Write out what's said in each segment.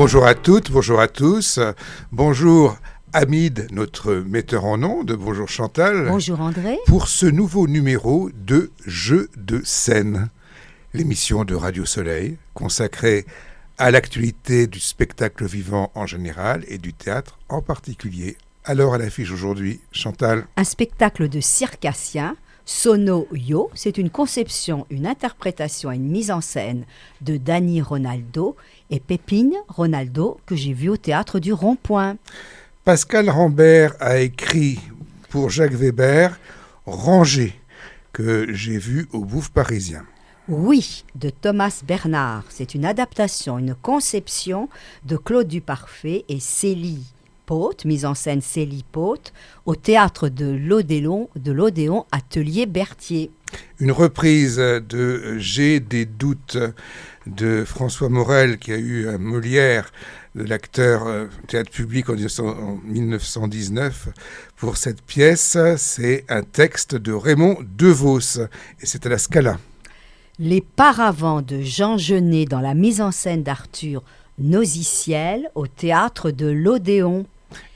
Bonjour à toutes, bonjour à tous. Bonjour Hamid, notre metteur en ondes. Bonjour Chantal. Bonjour André. Pour ce nouveau numéro de Jeux de scène, l'émission de Radio Soleil consacrée à l'actualité du spectacle vivant en général et du théâtre en particulier. Alors à l'affiche aujourd'hui, Chantal. Un spectacle de circassien, Sono Yo, c'est une conception, une interprétation et une mise en scène de Dani Ronaldo et Pépine Ronaldo que j'ai vu au théâtre du Rond-Point. Pascal Rambert a écrit pour Jacques Weber Rangé, que j'ai vu au Bouffe parisien. Oui, de Thomas Bernard. C'est une adaptation, une conception de Claude Duparfait et Célie Paute, mise en scène Célie Paute, au théâtre de l'Odéon Atelier Berthier. Une reprise de J'ai des doutes de François Morel, qui a eu un Molière de l'acteur théâtre public en 1919 pour cette pièce. C'est un texte de Raymond Devos et c'est à la Scala. Les paravents de Jean Genet dans la mise en scène d'Arthur Nosiciel au théâtre de l'Odéon.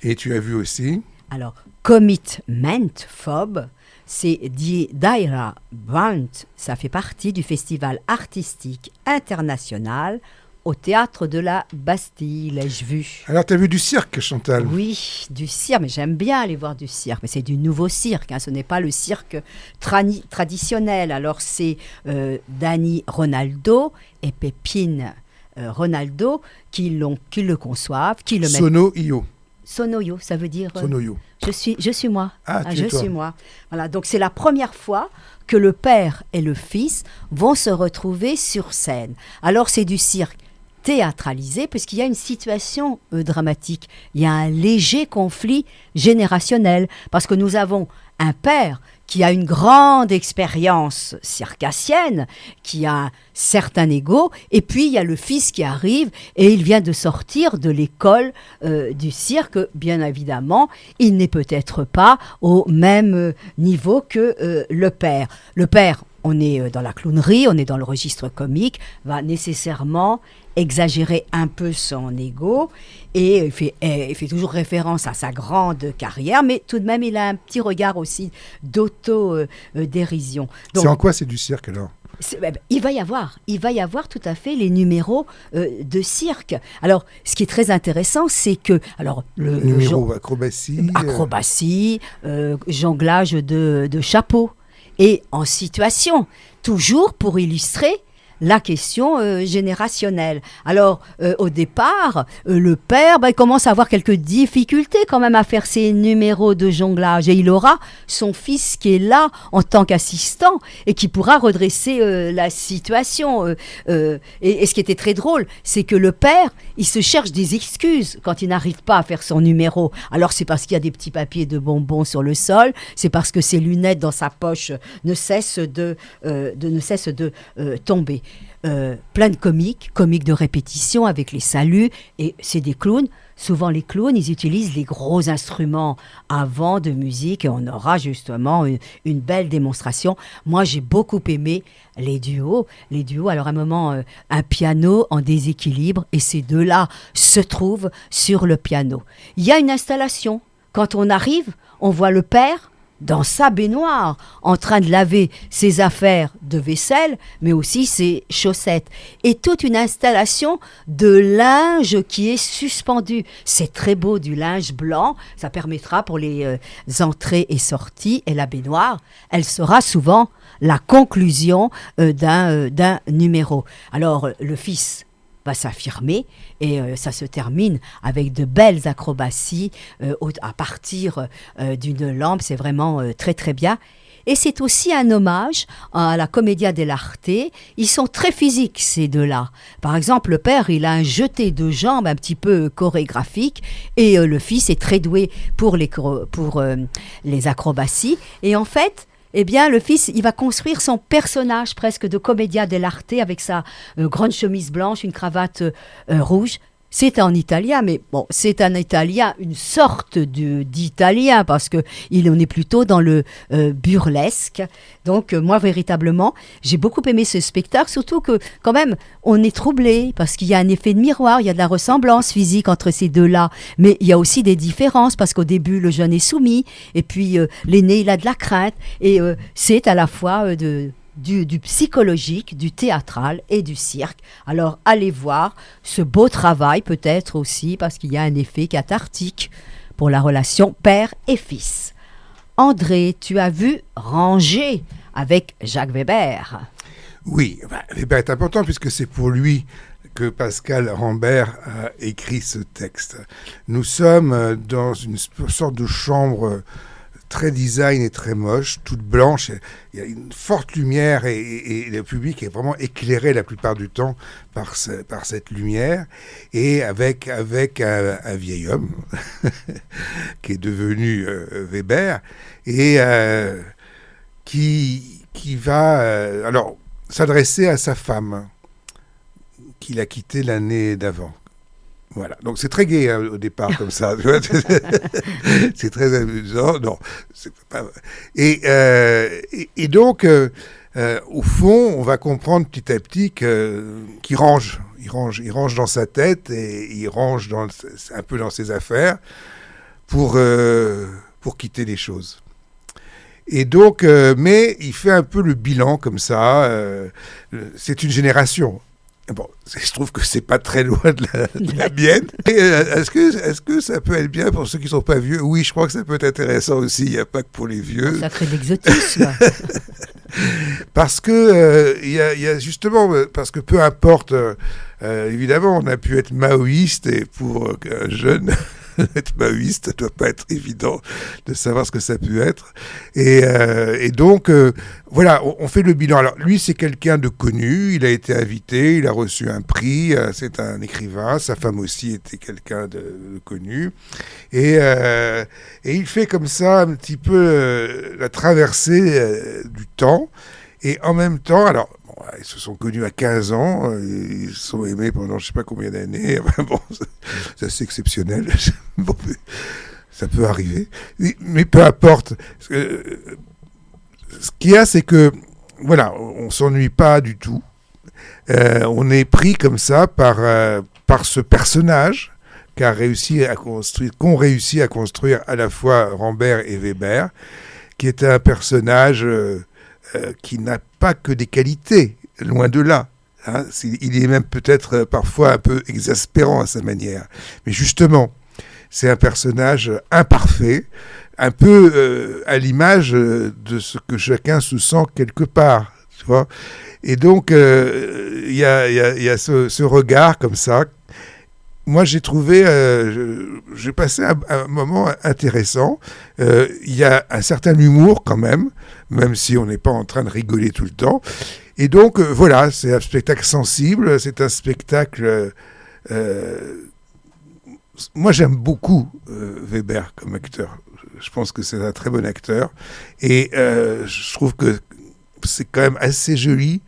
Et tu as vu aussi Alors, Commitment Fob, c'est Die Daira Band, ça fait partie du festival artistique international au théâtre de la Bastille, l'ai-je vu. Alors, tu as vu du cirque, Chantal? Oui, du cirque, mais j'aime bien aller voir du cirque, mais c'est du nouveau cirque, ce n'est pas le cirque traditionnel. Alors, c'est Dani Ronaldo et Pépine Ronaldo qui le conçoivent, qui le mettent... Sono-Yo. Sono-Yo, ça veut dire... Sono-Yo. Je suis moi. Je suis moi. Voilà, donc c'est la première fois que le père et le fils vont se retrouver sur scène. Alors c'est du cirque théâtralisé puisqu'il y a une situation dramatique. Il y a un léger conflit générationnel parce que nous avons un père qui a une grande expérience circassienne, qui a un certain ego, et puis il y a le fils qui arrive et il vient de sortir de l'école du cirque. Bien évidemment, il n'est peut-être pas au même niveau que le père. Le père, on est dans la clownerie, on est dans le registre comique, va nécessairement exagérer un peu son ego et il fait toujours référence à sa grande carrière, mais tout de même il a un petit regard aussi d'auto-dérision. C'est en quoi c'est du cirque alors ? Il va y avoir tout à fait les numéros de cirque. Alors, ce qui est très intéressant, c'est que... Alors, le numéro acrobatie... jonglage de chapeau. Et en situation, toujours pour illustrer la question générationnelle. Alors, au départ, le père il commence à avoir quelques difficultés quand même à faire ses numéros de jonglage. Et il aura son fils qui est là en tant qu'assistant et qui pourra redresser la situation. Et ce qui était très drôle, c'est que le père, il se cherche des excuses quand il n'arrive pas à faire son numéro. Alors, c'est parce qu'il y a des petits papiers de bonbons sur le sol, c'est parce que ses lunettes dans sa poche ne cessent de tomber. Plein de comiques de répétition avec les saluts, et c'est des clowns. Souvent les clowns, ils utilisent les gros instruments avant de musique et on aura justement une belle démonstration. Moi, j'ai beaucoup aimé les duos. Alors à un moment, un piano en déséquilibre et ces deux-là se trouvent sur le piano. Il y a une installation. Quand on arrive, on voit le père dans sa baignoire, en train de laver ses affaires de vaisselle, mais aussi ses chaussettes. Et toute une installation de linge qui est suspendu. C'est très beau, du linge blanc. Ça permettra pour les entrées et sorties. Et la baignoire, elle sera souvent la conclusion d'un numéro. Alors, le fils va s'affirmer et ça se termine avec de belles acrobaties à partir d'une lampe. C'est vraiment très très bien. Et c'est aussi un hommage à la Commedia dell'arte. Ils sont très physiques, ces deux-là. Par exemple, le père, il a un jeté de jambes un petit peu chorégraphique et le fils est très doué pour les acrobaties. Et en fait, le fils, il va construire son personnage presque de Commedia dell'arte avec sa grande chemise blanche, une cravate rouge. c'est en italien, mais bon, c'est un italien, une sorte d'italien, parce que on est plutôt dans le burlesque. Donc, moi, véritablement, j'ai beaucoup aimé ce spectacle, surtout que, quand même, on est troublé, parce qu'il y a un effet de miroir, il y a de la ressemblance physique entre ces deux-là, mais il y a aussi des différences, parce qu'au début, le jeune est soumis, et puis l'aîné, il a de la crainte, et c'est à la fois du psychologique, du théâtral et du cirque. Alors, allez voir ce beau travail, peut-être aussi, parce qu'il y a un effet cathartique pour la relation père et fils. André, tu as vu Ranger avec Jacques Weber. Oui, Weber est important puisque c'est pour lui que Pascal Rambert a écrit ce texte. Nous sommes dans une sorte de chambre très design et très moche, toute blanche. Il y a une forte lumière et le public est vraiment éclairé la plupart du temps par cette lumière. Et avec un vieil homme qui est devenu Weber et qui va alors s'adresser à sa femme qu'il a quittée l'année d'avant. Voilà, donc c'est très gai au départ comme ça. C'est très amusant. Non, c'est pas. Et donc, au fond, on va comprendre petit à petit qu'il range. Il range dans sa tête et il range un peu dans ses affaires pour quitter les choses. Et donc, mais il fait un peu le bilan comme ça. C'est une génération. Bon, je trouve que c'est pas très loin de la mienne. Est-ce que ça peut être bien pour ceux qui sont pas vieux? Oui, je crois que ça peut être intéressant aussi. Il n'y a pas que pour les vieux. Ça crée de l'exotisme. Parce que il y a justement, parce que peu importe, évidemment, on a pu être maoïste et pour un jeune être maoïste, ça ne doit pas être évident de savoir ce que ça peut être. Et donc, voilà, on fait le bilan. Alors, lui, c'est quelqu'un de connu, il a été invité, il a reçu un prix, c'est un écrivain, sa femme aussi était quelqu'un de connu. Et il fait comme ça un petit peu la traversée du temps. Et en même temps, alors, ils se sont connus à 15 ans, ils se sont aimés pendant je ne sais pas combien d'années. Bon, c'est assez exceptionnel. Bon, ça peut arriver. Mais peu importe. Ce qu'il y a, c'est que, voilà, on ne s'ennuie pas du tout. On est pris comme ça par ce personnage qu'ont réussi à construire à la fois Rambert et Weber, qui est un personnage qui n'a pas que des qualités, loin de là. Hein. Il est même peut-être parfois un peu exaspérant à sa manière. Mais justement, c'est un personnage imparfait, un peu à l'image de ce que chacun se sent quelque part. Tu vois. Et donc, il y a ce regard comme ça. Moi, j'ai trouvé, j'ai passé un moment intéressant. Il y a un certain humour quand même si on n'est pas en train de rigoler tout le temps. Et donc, voilà, c'est un spectacle sensible, c'est un spectacle... moi, j'aime beaucoup Weber comme acteur. Je pense que c'est un très bon acteur. Et je trouve que c'est quand même assez joli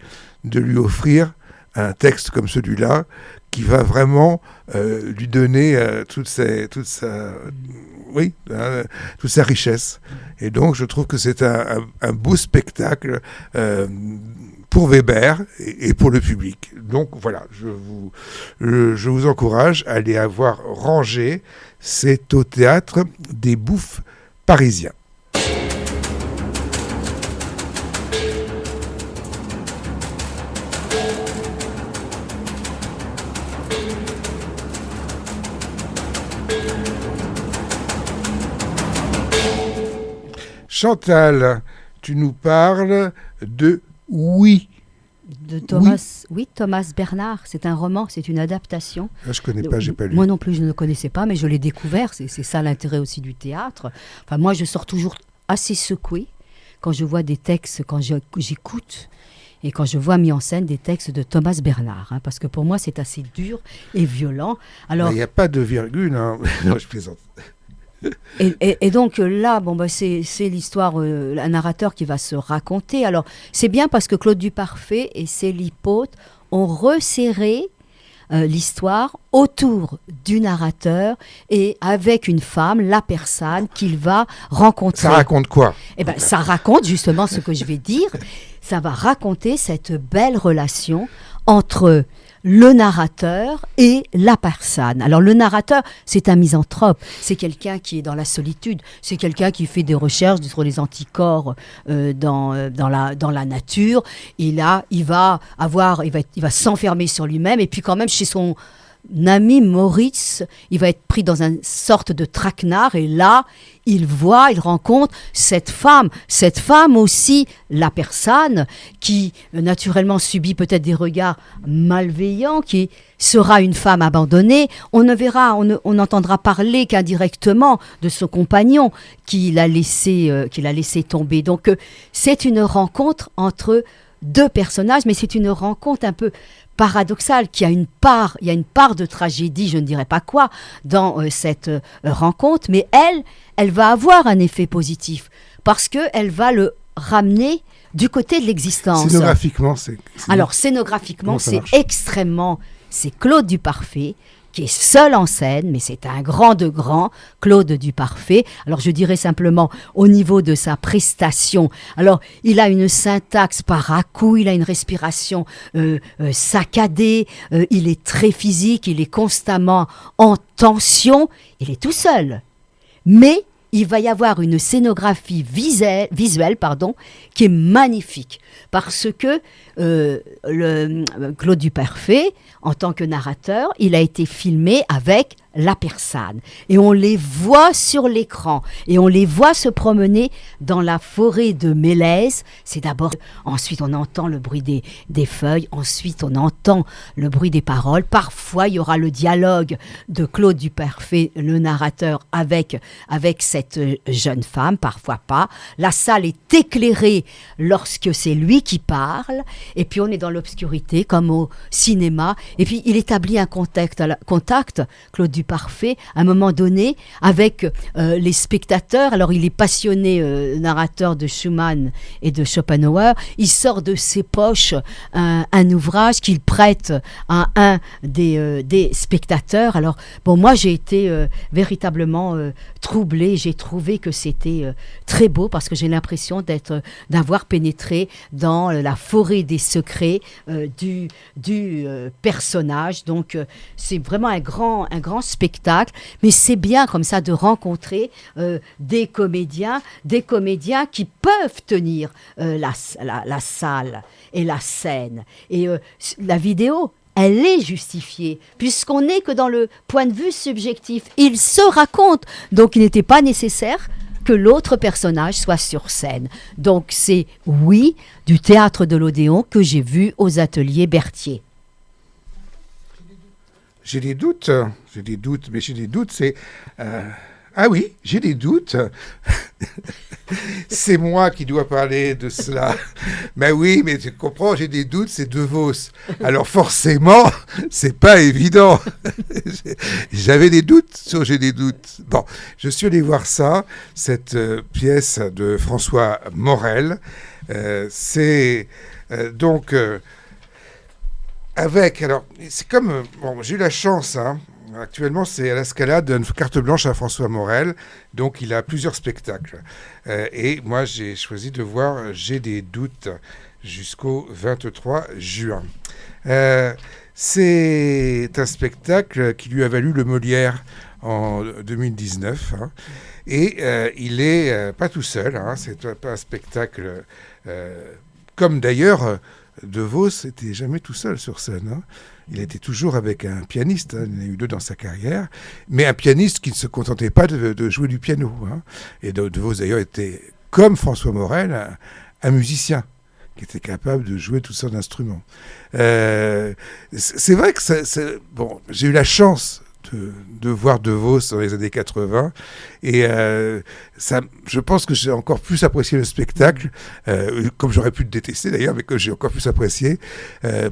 de lui offrir un texte comme celui-là, qui va vraiment lui donner toute sa richesse. Et donc, je trouve que c'est un beau spectacle pour Weber et pour le public. Donc, voilà, je vous encourage à aller voir Ranger. C'est au Théâtre des Bouffes parisiens. Chantal, tu nous parles de Oui. De Thomas, oui, Thomas Bernhard. C'est un roman, c'est une adaptation. Ah, je ne connais pas, j'ai pas lu. Moi non plus, je ne le connaissais pas, mais je l'ai découvert. C'est ça l'intérêt aussi du théâtre. Enfin, moi, je sors toujours assez secouée quand je vois des textes, quand j'écoute et quand je vois mis en scène des textes de Thomas Bernhard. Hein, parce que pour moi, c'est assez dur et violent. Alors, il n'y a pas de virgule. Hein. Non, je plaisante. Et donc là, c'est l'histoire, un narrateur qui va se raconter. Alors, c'est bien parce que Claude Duparfait et Célie Paute ont resserré l'histoire autour du narrateur et avec une femme, la personne qu'il va rencontrer. Ça raconte quoi? Eh ben, ça raconte justement ce que je vais dire. Ça va raconter cette belle relation entre le narrateur et la personne. Alors le narrateur, c'est un misanthrope, c'est quelqu'un qui est dans la solitude, c'est quelqu'un qui fait des recherches sur les anticorps dans la nature. Et là, il va s'enfermer sur lui-même et puis quand même chez son ami Moritz, il va être pris dans une sorte de traquenard et là, il rencontre cette femme aussi, la personne qui naturellement subit peut-être des regards malveillants, qui sera une femme abandonnée. On n'entendra parler qu'indirectement de son compagnon qu'il a laissé tomber. Donc c'est une rencontre entre deux personnages, mais c'est une rencontre un peu paradoxale, il y a une part de tragédie, je ne dirais pas quoi, dans cette rencontre, mais elle va avoir un effet positif, parce qu'elle va le ramener du côté de l'existence. Scénographiquement, c'est Claude Duparfait, qui est seul en scène, mais c'est un grand de grand, Claude Duparfait. Alors je dirais simplement au niveau de sa prestation, alors il a une syntaxe par à-coup, il a une respiration saccadée, il est très physique, il est constamment en tension, il est tout seul. Mais il va y avoir une scénographie visuelle, qui est magnifique, parce que Claude Duparfait, en tant que narrateur, il a été filmé avec la personne. Et on les voit sur l'écran. Et on les voit se promener dans la forêt de Mélèze. C'est d'abord... Ensuite, on entend le bruit des feuilles. Ensuite, on entend le bruit des paroles. Parfois, il y aura le dialogue de Claude Duparfait, le narrateur, avec cette jeune femme. Parfois pas. La salle est éclairée lorsque c'est lui qui parle. Et puis, on est dans l'obscurité, comme au cinéma. Et puis, il établit un contact, Claude Duparfait, à un moment donné, avec les spectateurs. Alors, il est passionné narrateur de Schumann et de Schopenhauer. Il sort de ses poches un ouvrage qu'il prête à un des spectateurs. Alors, bon, moi, j'ai été véritablement troublée. J'ai trouvé que c'était très beau parce que j'ai l'impression d'avoir pénétré dans la forêt des secrets du personnage. Donc, c'est vraiment un grand spectacle, mais c'est bien comme ça de rencontrer des comédiens qui peuvent tenir la salle et la scène. Et la vidéo, elle est justifiée, puisqu'on n'est que dans le point de vue subjectif. Il se raconte, donc il n'était pas nécessaire que l'autre personnage soit sur scène. Donc c'est, oui, du théâtre de l'Odéon que j'ai vu aux ateliers Berthier. J'ai des doutes, c'est... Ah oui, j'ai des doutes. C'est moi qui dois parler de cela. Mais oui, mais tu comprends, j'ai des doutes, c'est De Vos. Alors forcément, c'est pas évident. J'avais des doutes sur J'ai des doutes. Bon, je suis allé voir ça, cette pièce de François Morel. C'est donc... alors, c'est comme... Bon, j'ai eu la chance, actuellement, c'est à la Scalade, une carte blanche à François Morel, donc il a plusieurs spectacles. Et moi, j'ai choisi de voir J'ai des doutes jusqu'au 23 juin. C'est un spectacle qui lui a valu le Molière en 2019. Et il est pas tout seul, c'est un spectacle comme d'ailleurs... De Vos n'était jamais tout seul sur scène. Il était toujours avec un pianiste. Il en a eu 2 dans sa carrière. Mais un pianiste qui ne se contentait pas de jouer du piano. Et De Vos, d'ailleurs, était, comme François Morel, un musicien qui était capable de jouer toutes sortes d'instruments. C'est vrai que bon, j'ai eu la chance de voir De Vos dans les années 80 et je pense que j'ai encore plus apprécié le spectacle, comme j'aurais pu le détester d'ailleurs, mais que j'ai encore plus apprécié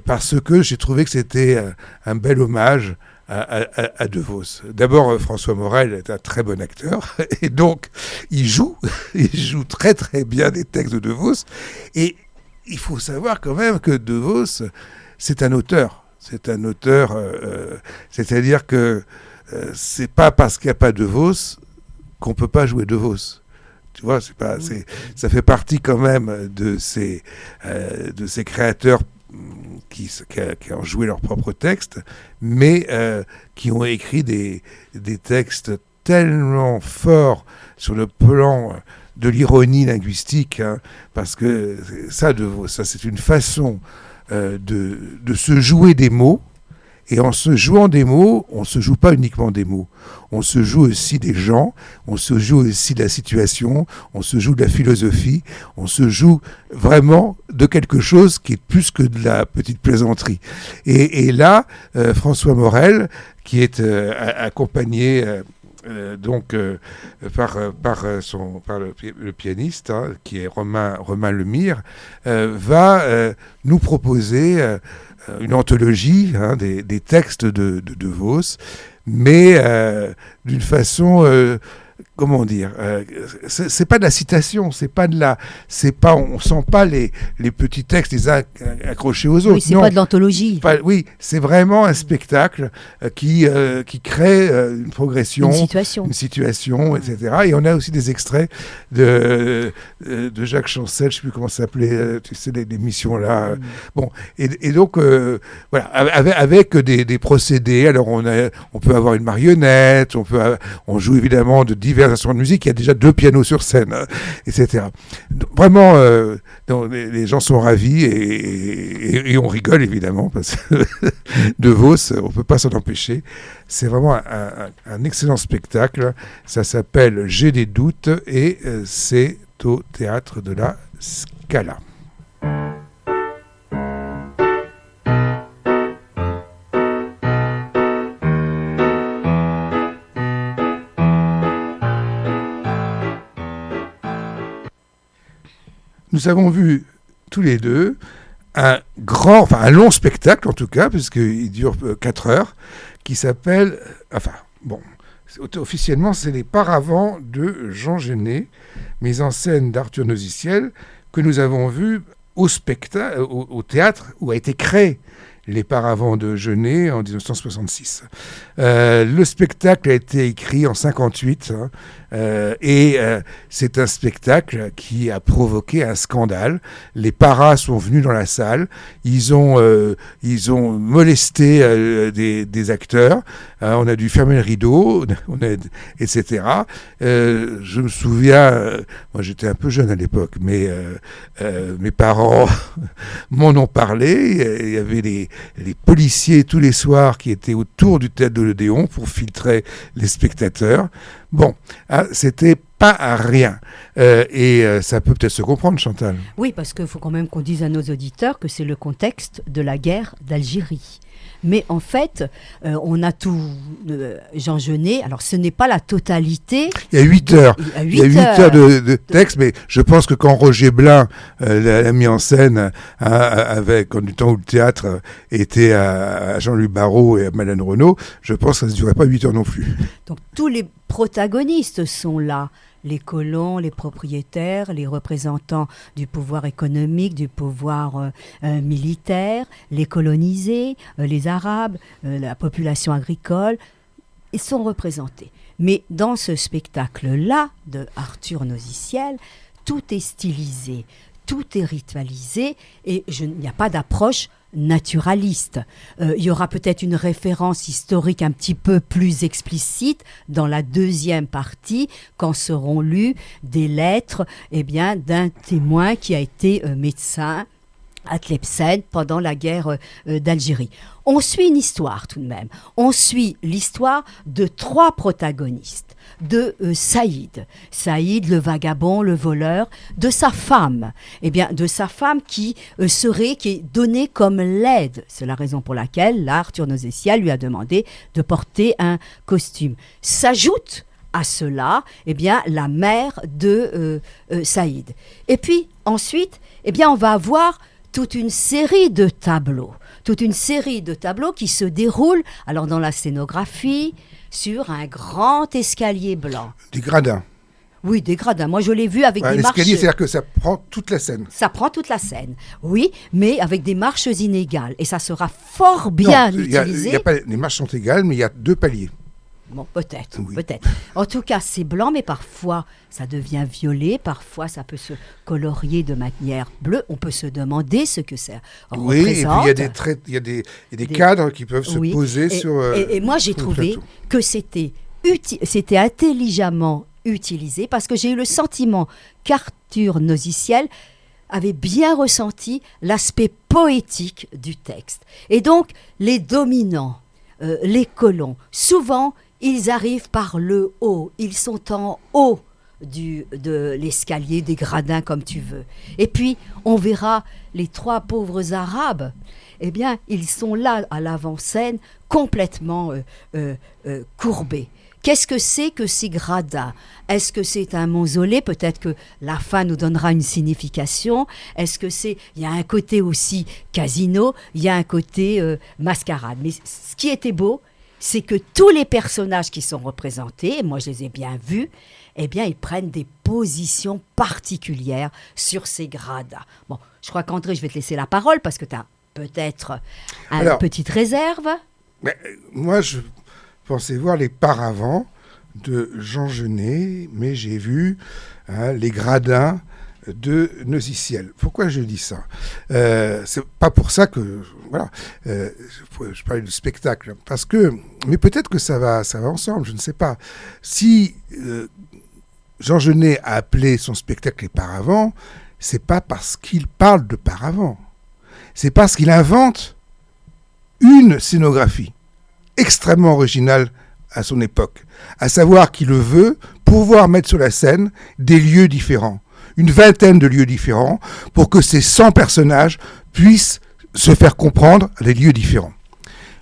parce que j'ai trouvé que c'était un bel hommage à De Vos. D'abord, François Morel est un très bon acteur et donc il joue très très bien des textes de Vos, et il faut savoir quand même que De Vos, c'est un auteur. C'est un auteur, c'est-à-dire que c'est pas parce qu'il n'y a pas de Vos qu'on peut pas jouer de Vos. Tu vois, ça fait partie quand même de ces créateurs qui ont joué leurs propres textes, mais qui ont écrit des textes tellement forts sur le plan de l'ironie linguistique, hein, parce que ça c'est une façon de se jouer des mots. Et en se jouant des mots, on ne se joue pas uniquement des mots. On se joue aussi des gens, on se joue aussi de la situation, on se joue de la philosophie, on se joue vraiment de quelque chose qui est plus que de la petite plaisanterie. Et là, François Morel, qui est accompagné par le pianiste, hein, qui est Romain Lemire, va nous proposer une anthologie, hein, des textes de Vos, mais d'une façon, comment dire, c'est pas de la citation, on sent pas les petits textes les uns accrochés aux autres. Oui, c'est pas de l'anthologie. Oui, c'est vraiment un spectacle qui crée une progression, une situation, etc. Et on a aussi des extraits de Jacques Chancel, je sais plus comment ça s'appelait, tu sais, l'émission là. Bon, et donc voilà, avec des procédés. Alors on peut avoir une marionnette, on joue évidemment de divers instruments de musique. Il y a déjà 2 pianos sur scène, etc. Donc, vraiment, les gens sont ravis et on rigole évidemment parce que de Vos, on peut pas s'en empêcher. C'est vraiment un excellent spectacle. Ça s'appelle J'ai des doutes et c'est au théâtre de la Scala. Nous avons vu tous les deux un long spectacle en tout cas, puisqu'il dure 4 heures, qui s'appelle, officiellement c'est les Paravents de Jean Genet, mise en scène d'Arthur Nosiciel, que nous avons vu au théâtre où a été créé Les Paravents de Genet en 1966. Le spectacle a été écrit en 1958, hein, et c'est un spectacle qui a provoqué un scandale. Les paras sont venus dans la salle, ils ont molesté des acteurs, on a dû fermer le rideau, etc. Je me souviens, moi j'étais un peu jeune à l'époque, mais mes parents m'en ont parlé. Il y avait les policiers tous les soirs qui étaient autour du théâtre de l'Odéon pour filtrer les spectateurs. Bon, c'était pas à rien. Et ça peut peut-être se comprendre, Chantal. Oui, parce qu'il faut quand même qu'on dise à nos auditeurs que c'est le contexte de la guerre d'Algérie. Mais en fait, on a tout Jean Genet. Alors, ce n'est pas la totalité. Il y a 8 heures. Il y a 8 heures de texte, mais je pense que quand Roger Blin l'a mis en scène, du temps où le théâtre était à Jean-Louis Barrault et à Madeleine Renaud, je pense que ça ne durait pas 8 heures non plus. Donc, tous les protagonistes sont là. Les colons, les propriétaires, les représentants du pouvoir économique, du pouvoir militaire, les colonisés, les Arabes, la population agricole, ils sont représentés. Mais dans ce spectacle-là de Arthur Nosiciel, tout est stylisé, tout est ritualisé et il n'y a pas d'approche naturaliste. Il y aura peut-être une référence historique un petit peu plus explicite dans la deuxième partie, quand seront lues des lettres d'un témoin qui a été médecin à Tlemcen pendant la guerre d'Algérie. On suit une histoire tout de même. On suit l'histoire de 3 protagonistes. De Saïd, le vagabond, le voleur, de sa femme. De sa femme qui est donnée comme l'aide. C'est la raison pour laquelle Arthur Nosiciel lui a demandé de porter un costume. S'ajoute à cela, la mère de Saïd. Et puis ensuite, on va avoir toute une série de tableaux qui se déroulent dans la scénographie sur un grand escalier blanc. Des gradins. Oui, des gradins. Moi, je l'ai vu avec des marches. L'escalier, c'est-à-dire que ça prend toute la scène. Ça prend toute la scène, oui, mais avec des marches inégales. Et ça sera fort bien utilisé. Les marches sont égales, mais il y a 2 paliers. Bon, peut-être. En tout cas, c'est blanc, mais parfois, ça devient violet. Parfois, ça peut se colorier de manière bleue. On peut se demander ce que ça représente. Oui, et puis il y a des cadres qui peuvent se poser sur... Et moi, j'ai trouvé que c'était intelligemment utilisé, parce que j'ai eu le sentiment qu'Arthur Nosiciel avait bien ressenti l'aspect poétique du texte. Et donc, les dominants, les colons, souvent, ils arrivent par le haut. Ils sont en haut de l'escalier, des gradins, comme tu veux. Et puis, on verra les 3 pauvres Arabes. Eh bien, ils sont là, à l'avant-scène, complètement courbés. Qu'est-ce que c'est que ces gradins? Est-ce que c'est un mausolée? Peut-être que la fin nous donnera une signification. Est-ce que c'est... Il y a un côté aussi casino, il y a un côté mascarade. Mais ce qui était beau, c'est que tous les personnages qui sont représentés, moi je les ai bien vus, eh bien ils prennent des positions particulières sur ces gradins. Bon, je crois qu'André, je vais te laisser la parole parce que tu as peut-être une petite réserve. Moi, je pensais voir les paravents de Jean Genet, mais j'ai vu les gradins de Nosiciel. Pourquoi je dis ça? C'est pas pour ça que je parlais du spectacle, parce que, mais peut-être que ça va ensemble, je ne sais pas. Si Jean Genet a appelé son spectacle les paravents, c'est pas parce qu'il parle de paravents, c'est parce qu'il invente une scénographie extrêmement originale à son époque, à savoir qu'il veut pouvoir mettre sur la scène des lieux différents, une vingtaine de lieux différents, pour que ces 100 personnages puissent se faire comprendre à des lieux différents.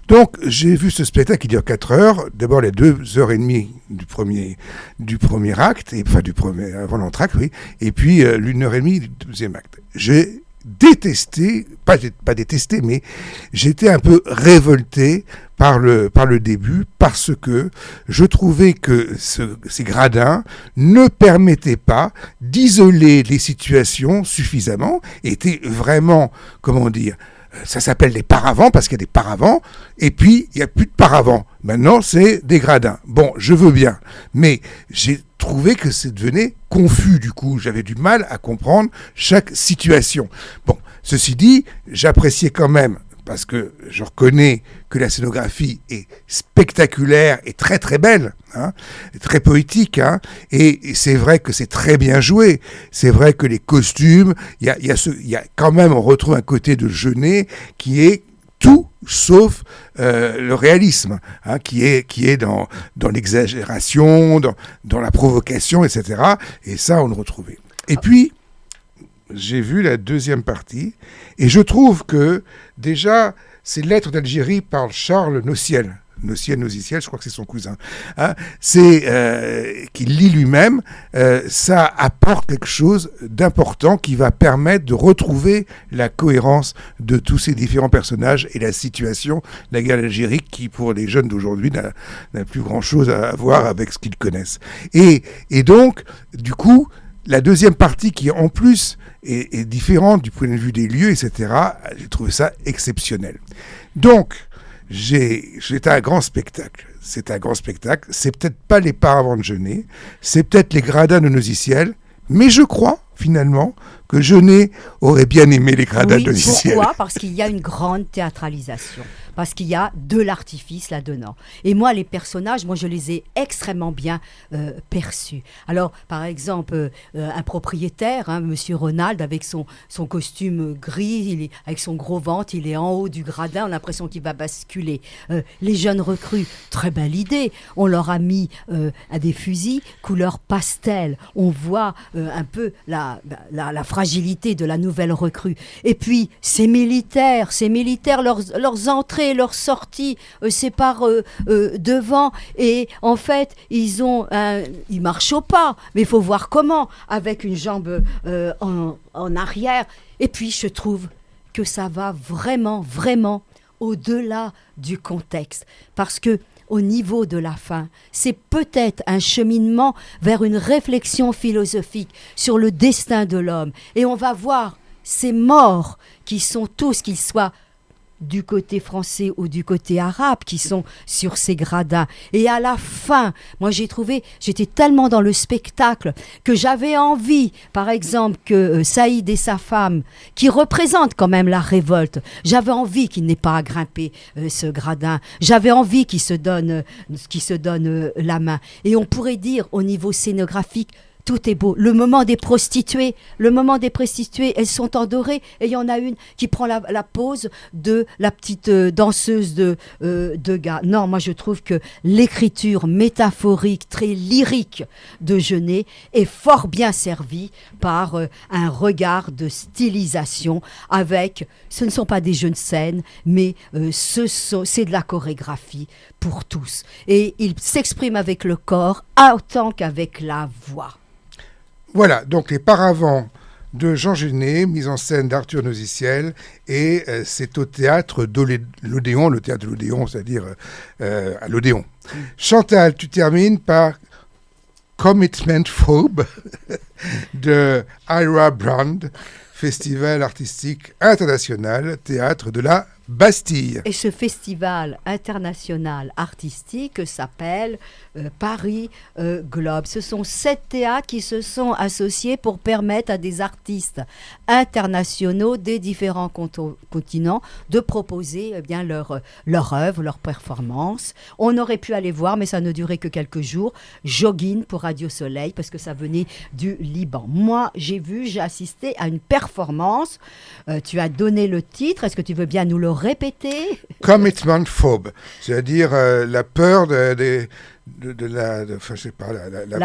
Donc, j'ai vu ce spectacle qui dure 4 heures, d'abord les 2h30 du premier acte, avant l'entracte, oui, et puis l'1h30 du deuxième acte. J'ai détesté, pas détesté, mais j'étais un peu révolté par le début, parce que je trouvais que ces gradins ne permettaient pas d'isoler les situations suffisamment, étaient vraiment, comment dire, ça s'appelle des paravents parce qu'il y a des paravents, et puis il n'y a plus de paravents. Maintenant, c'est des gradins. Bon, je veux bien, mais j'ai trouvé que ça devenait confus du coup. J'avais du mal à comprendre chaque situation. Bon, ceci dit, j'appréciais quand même, parce que je reconnais que la scénographie est spectaculaire et très très belle, très poétique, et c'est vrai que c'est très bien joué. C'est vrai que les costumes, il y a quand même, on retrouve un côté de Genet qui est tout sauf le réalisme, qui est dans l'exagération, dans la provocation, etc. Et ça, on le retrouvait. Et puis, j'ai vu la deuxième partie, et je trouve que, déjà, ces lettres d'Algérie par Charles Nosiciel, je crois que c'est son cousin, qu'il lit lui-même, ça apporte quelque chose d'important qui va permettre de retrouver la cohérence de tous ces différents personnages et la situation de la guerre d'Algérie qui, pour les jeunes d'aujourd'hui, n'a plus grand-chose à voir avec ce qu'ils connaissent. Et donc, du coup, la deuxième partie qui, en plus, est différente du point de vue des lieux, etc., j'ai trouvé ça exceptionnel. Donc, c'est un grand spectacle. C'est un grand spectacle. C'est peut-être pas les paravents de Genet, c'est peut-être les gradins de Nosiciel, mais je crois, finalement, que Genet aurait bien aimé les gradins de Nosiciel. Pourquoi ? Parce qu'il y a une grande théâtralisation. Parce qu'il y a de l'artifice là-dedans. Et moi, les personnages, je les ai extrêmement bien perçus. Alors, par exemple, un propriétaire, Monsieur Ronald, avec son costume gris, avec son gros ventre, il est en haut du gradin, on a l'impression qu'il va basculer. Les jeunes recrues, très belle idée. On leur a mis à des fusils couleur pastel. On voit un peu la fragilité de la nouvelle recrue. Et puis, ces militaires, leurs entrées, leur sortie, c'est par devant, et en fait ils marchent au pas, mais il faut voir comment, avec une jambe en arrière. Et puis je trouve que ça va vraiment au-delà du contexte, parce que au niveau de la fin. C'est peut-être un cheminement vers une réflexion philosophique sur le destin de l'homme. Et on va voir ces morts qui sont tous, qu'ils soient du côté français ou du côté arabe, qui sont sur ces gradins. Et à la fin, moi j'étais tellement dans le spectacle que j'avais envie, par exemple, que Saïd et sa femme, qui représentent quand même la révolte, j'avais envie qu'ils n'aient pas à grimper ce gradin. J'avais envie qu'ils se donnent la main. Et on pourrait dire, au niveau scénographique, tout est beau. Le moment des prostituées, elles sont en doré et il y en a une qui prend la pose de la petite danseuse de gars. Non, moi je trouve que l'écriture métaphorique, très lyrique de Genet est fort bien servie par un regard de stylisation avec, ce ne sont pas des jeunes scènes, mais c'est de la chorégraphie pour tous. Et il s'exprime avec le corps autant qu'avec la voix. Voilà, donc les paravents de Jean Genet, mise en scène d'Arthur Nosiciel, et c'est au théâtre l'Odéon, le théâtre de l'Odéon, c'est-à-dire à l'Odéon. Chantal, tu termines par Commitment Phobe de Ira Brand, Festival artistique international, théâtre de la Bastille. Et ce festival international artistique s'appelle Paris Globe. Ce sont 7 théâtres qui se sont associés pour permettre à des artistes internationaux des différents continents de proposer leur œuvre, leur performance. On aurait pu aller voir, mais ça ne durait que quelques jours, Jogging pour Radio Soleil, parce que ça venait du Liban. Moi, j'ai assisté à une performance. Tu as donné le titre. Est-ce que tu veux bien nous le répéter? Commitment Phobe, c'est-à-dire la peur la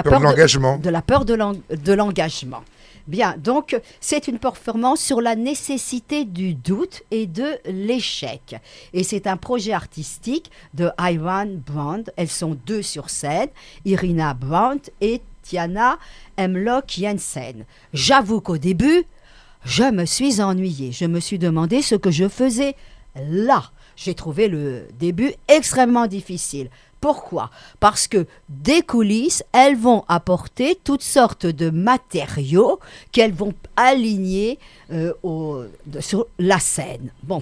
peur de l'engagement. De la peur de l'engagement. Bien, donc c'est une performance sur la nécessité du doute et de l'échec. Et c'est un projet artistique de Ira Brand. Elles sont 2 sur scène, Irina Brand et Tiana Hemlock Jensen. J'avoue qu'au début, je me suis ennuyée. Je me suis demandé ce que je faisais là. J'ai trouvé le début extrêmement difficile. Pourquoi? Parce que des coulisses, elles vont apporter toutes sortes de matériaux qu'elles vont aligner sur la scène. Bon,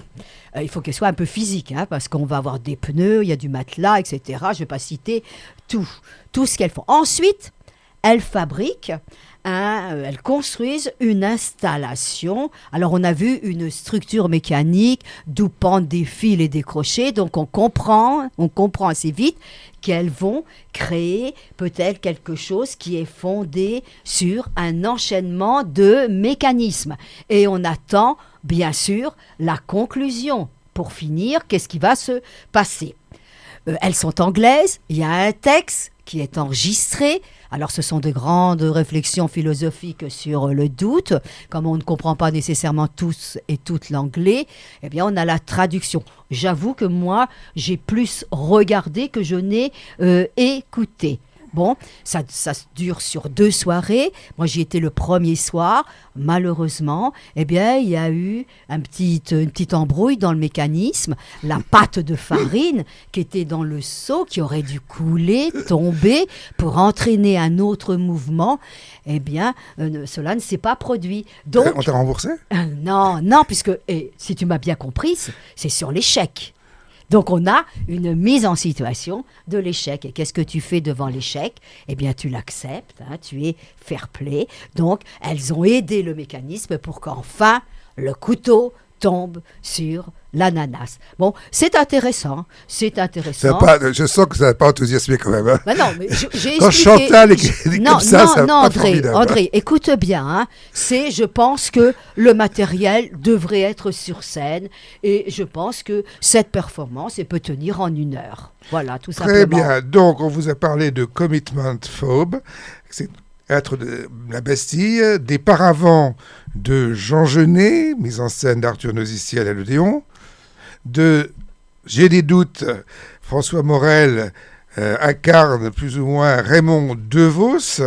il faut qu'elles soient un peu physiques, parce qu'on va avoir des pneus, il y a du matelas, etc. Je ne vais pas citer tout ce qu'elles font. Ensuite, elles fabriquent, elles construisent une installation. Alors, on a vu une structure mécanique d'où pendent des fils et des crochets. Donc, on comprend assez vite qu'elles vont créer peut-être quelque chose qui est fondé sur un enchaînement de mécanismes. Et on attend, bien sûr, la conclusion. Pour finir, qu'est-ce qui va se passer? Elles sont anglaises, il y a un texte qui est enregistré. Alors, ce sont de grandes réflexions philosophiques sur le doute. Comme on ne comprend pas nécessairement tous et toutes l'anglais, eh bien, on a la traduction. J'avoue que moi, j'ai plus regardé que je n'ai écouté. Bon, ça dure sur 2 soirées. Moi, j'y étais le premier soir. Malheureusement, eh bien, il y a eu une petite embrouille dans le mécanisme. La pâte de farine qui était dans le seau, qui aurait dû couler, tomber, pour entraîner un autre mouvement, eh bien, cela ne s'est pas produit. Donc, on t'a remboursé? Non, puisque, si tu m'as bien compris, c'est sur l'échec. Donc, on a une mise en situation de l'échec. Et qu'est-ce que tu fais devant l'échec? Eh bien, tu l'acceptes, tu es fair play. Donc, elles ont aidé le mécanisme pour qu'enfin, le couteau tombe sur l'ananas. Bon, c'est intéressant. Je sens que ça n'a pas enthousiasmé quand même. Ben non, mais j'ai quand expliqué. Chantal est comme ça pas formidable. André, écoute bien. Je pense que le matériel devrait être sur scène et je pense que cette performance peut tenir en 1 heure. Voilà, tout simplement. Très bien. Donc, on vous a parlé de Commitment Phobe. C'est théâtre de la Bastille, des paravents de Jean Genet, mise en scène d'Arthur Nosiciel à l'Odéon, de J'ai des doutes, François Morel incarne plus ou moins Raymond DeVos,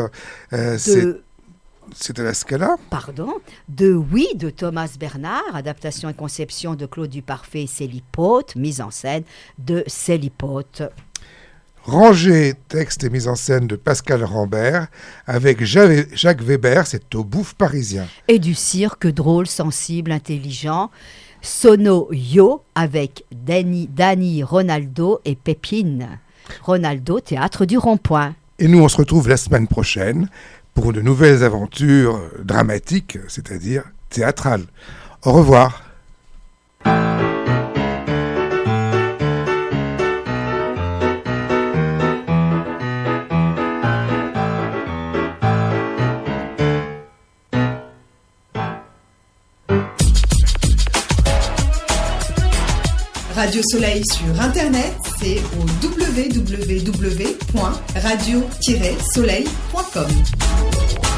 c'est à la Scala. Pardon, de Thomas Bernard, adaptation et conception de Claude Duparfait et Célie Pote, mise en scène de Célie Pote. Rangé, texte et mise en scène de Pascal Rambert, avec Jacques Weber, c'est au Bouffe parisien. Et du cirque drôle, sensible, intelligent. Sono Yo avec Danny Ronaldo et Pépine. Ronaldo, Théâtre du Rond-Point. Et nous, on se retrouve la semaine prochaine pour de nouvelles aventures dramatiques, c'est-à-dire théâtrales. Au revoir. Radio Soleil sur Internet, c'est au www.radio-soleil.com.